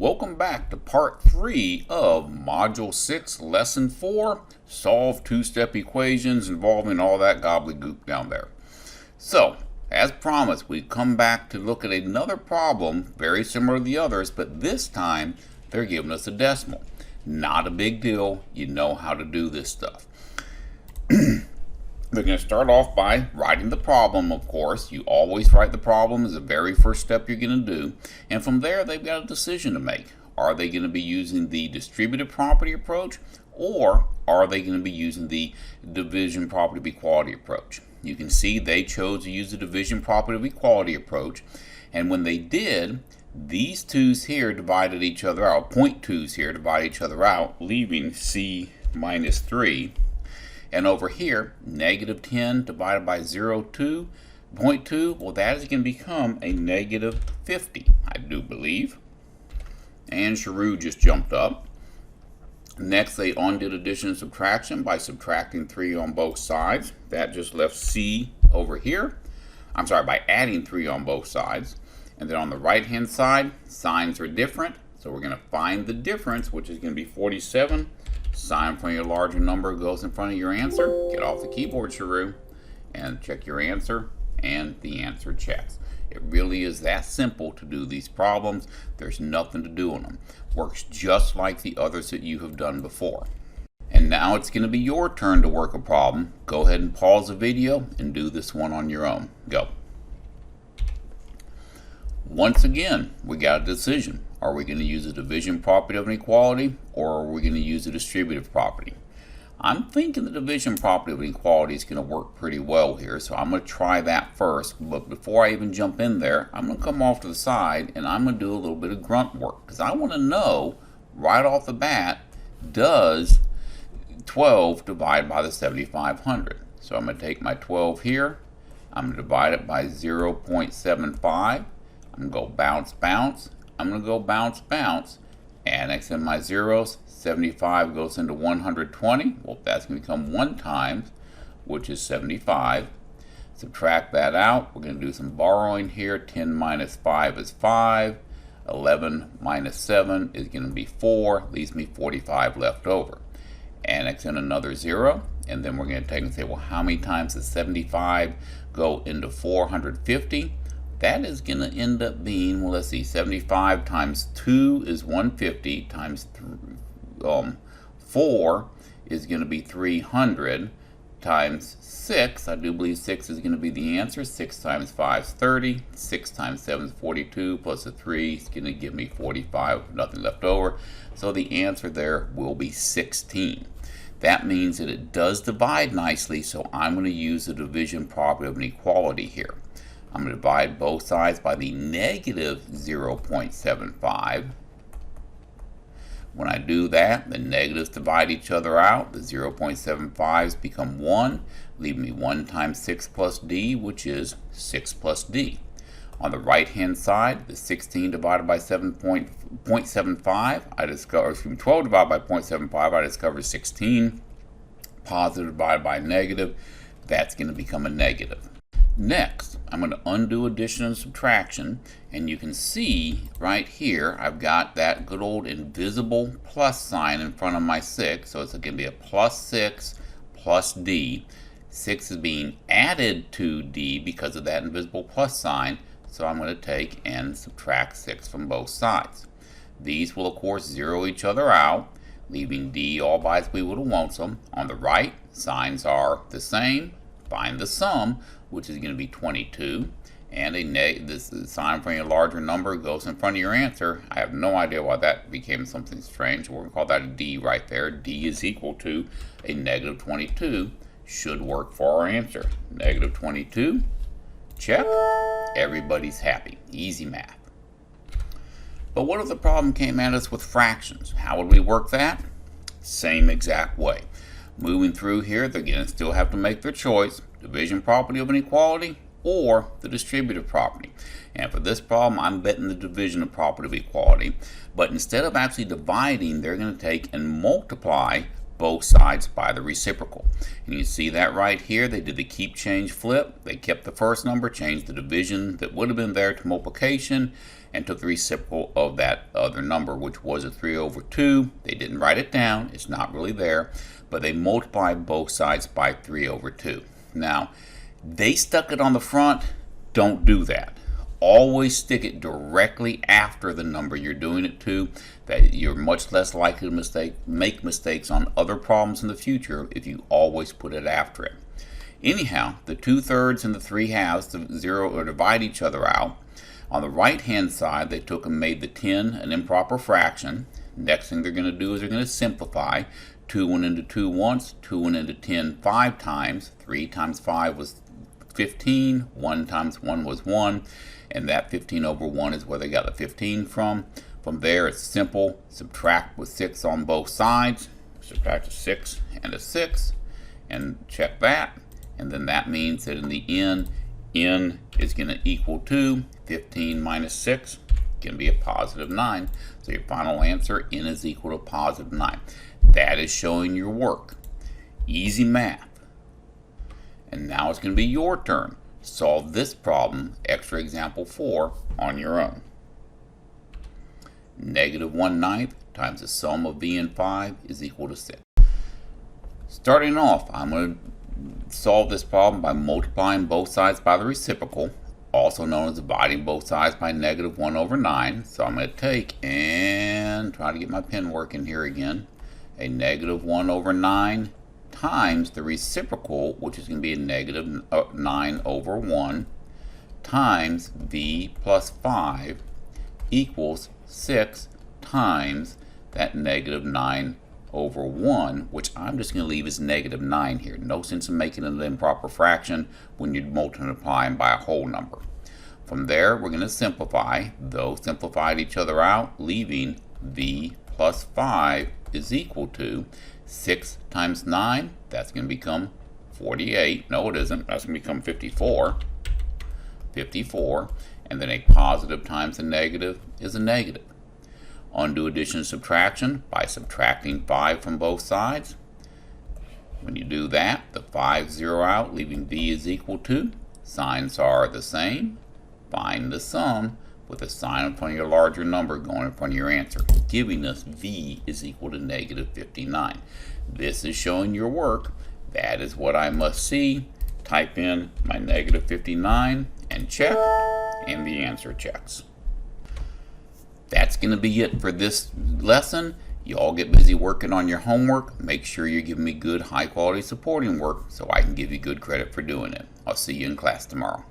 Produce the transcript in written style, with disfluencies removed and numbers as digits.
Welcome back to part 3 of Module 6, Lesson 4, Solve two-step equations involving all that gobbledygook down there. So, as promised, we come back to look at another problem very similar to the others, but this time they're giving us a decimal. Not a big deal. You know how to do this stuff. They're going to start off by writing the problem, of course. You always write the problem as the very first step you're going to do. And from there, they've got a decision to make. Are they going to be using the distributive property approach, or are they going to be using the division property of equality approach? You can see they chose to use the division property of equality approach. And when they did, these twos here divided each other out. Point twos here divide each other out, leaving C minus 3. And over here, negative 10 divided by 0.2, well, that is going to become a negative 50, I do believe. And Sharu just jumped up. Next, they undid addition and subtraction by subtracting 3 on both sides. That just left C over here. I'm sorry, by adding 3 on both sides. And then on the right-hand side, signs are different. So we're going to find the difference, which is going to be 47. Sign in front of your larger number goes in front of your answer. Get off the keyboard, Sharu, and check your answer, and the answer checks. It really is that simple to do these problems. There's nothing to do on them. Works just like the others that you have done before. And now it's going to be your turn to work a problem. Go ahead and pause the video and do this one on your own. Go. Once again, we got a decision. Are we going to use the division property of an equality, or are we going to use the distributive property? I'm thinking the division property of an equality is going to work pretty well here, so I'm going to try that first. But before I even jump in there, I'm going to come off to the side and I'm going to do a little bit of grunt work, because I want to know right off the bat, does 12 divide by the 7,500? So I'm going to take my 12 here, I'm going to divide it by 0.75. I'm going to go bounce, bounce. I'm going to go bounce, bounce. Annex in my zeros. 75 goes into 120. Well, that's going to become 1 times, which is 75. Subtract that out. We're going to do some borrowing here. 10 minus 5 is 5. 11 minus 7 is going to be 4. Leaves me 45 left over. Annex in another 0. And then we're going to take and say, well, how many times does 75 go into 450? That is going to end up being, well, let's see, 75 times 2 is 150, times 4 is going to be 300, times 6, I do believe 6 is going to be the answer. 6 times 5 is 30, 6 times 7 is 42, plus a 3 is going to give me 45, nothing left over. So the answer there will be 16. That means that it does divide nicely, so I'm going to use the division property of an equality here. I'm going to divide both sides by the negative 0.75. When I do that, the negatives divide each other out. The 0.75s become 1, leaving me 1 times 6 plus d, which is 6 plus d. On the right-hand side, the 16 divided by 0.75, I discover, excuse me, 12 divided by 0.75, I discover 16. Positive divided by negative, that's going to become a negative. Next, I'm going to undo addition and subtraction, and you can see right here I've got that good old invisible plus sign in front of my 6, so it's going to be a plus 6 plus d. 6 is being added to d because of that invisible plus sign, so I'm going to take and subtract 6 from both sides. These will of course zero each other out, leaving d all by as we would have wants them. On the right, signs are the same. Find the sum, which is going to be 22, and this sign for a larger number goes in front of your answer. I have no idea why that became something strange. We're going to call that a D right there. D is equal to a negative 22. Should work for our answer. Negative 22. Check. Everybody's happy. Easy math. But what if the problem came at us with fractions? How would we work that? Same exact way. Moving through here, they're going to still have to make their choice. Division property of an equality or the distributive property. And for this problem, I'm betting the division property of equality. But instead of actually dividing, they're going to take and multiply both sides by the reciprocal. And you see that right here. They did the keep, change, flip. They kept the first number, changed the division that would have been there to multiplication, and took the reciprocal of that other number, which was a 3 over 2. They didn't write it down. It's not really there. But they multiplied both sides by 3 over 2. Now, they stuck it on the front. Don't do that. Always stick it directly after the number you're doing it to. That you're much less likely to make mistakes on other problems in the future if you always put it after it. Anyhow, the 2/3 and the 3/2 divide each other out. On the right hand side, they took and made the 10 an improper fraction. Next thing they're going to do is they're going to simplify. 2 went into 2 once, 2 went into 10 5 times. 3 times 5 was 15, 1 times 1 was 1, and that 15 over 1 is where they got the 15 from. From there, it's simple. Subtract with 6 on both sides. Subtract a 6 and a 6, and check that. And then that means that in the end, n is going to equal to 15 minus 6, can be a positive 9. So your final answer, n is equal to positive 9. That is showing your work. Easy math. And now it's going to be your turn. Solve this problem, extra example 4, on your own. Negative 1/9 times the sum of v and 5 is equal to 6. Starting off, I'm going to solve this problem by multiplying both sides by the reciprocal, also known as dividing both sides by negative 1 over 9. So I'm going to take and try to get my pen working here again. A negative 1 over 9 times the reciprocal, which is going to be a negative 9 over 1, times v plus 5 equals 6 times that negative 9 over 1, which I'm just going to leave as negative 9 here. No sense in making it an improper fraction when you're multiplying by a whole number. From there, we're going to simplify. Those simplified each other out, leaving v plus 5 is equal to 6 times 9. That's going to become 48. No, it isn't. That's going to become 54. 54. And then a positive times a negative is a negative. Undo addition and subtraction by subtracting 5 from both sides. When you do that, the 5's zero out, leaving v is equal to. Signs are the same. Find the sum with a sign in front of your larger number going in front of your answer, giving us v is equal to negative 59. This is showing your work. That is what I must see. Type in my negative 59 and check, and the answer checks. That's going to be it for this lesson. You all get busy working on your homework. Make sure you're giving me good, high-quality supporting work so I can give you good credit for doing it. I'll see you in class tomorrow.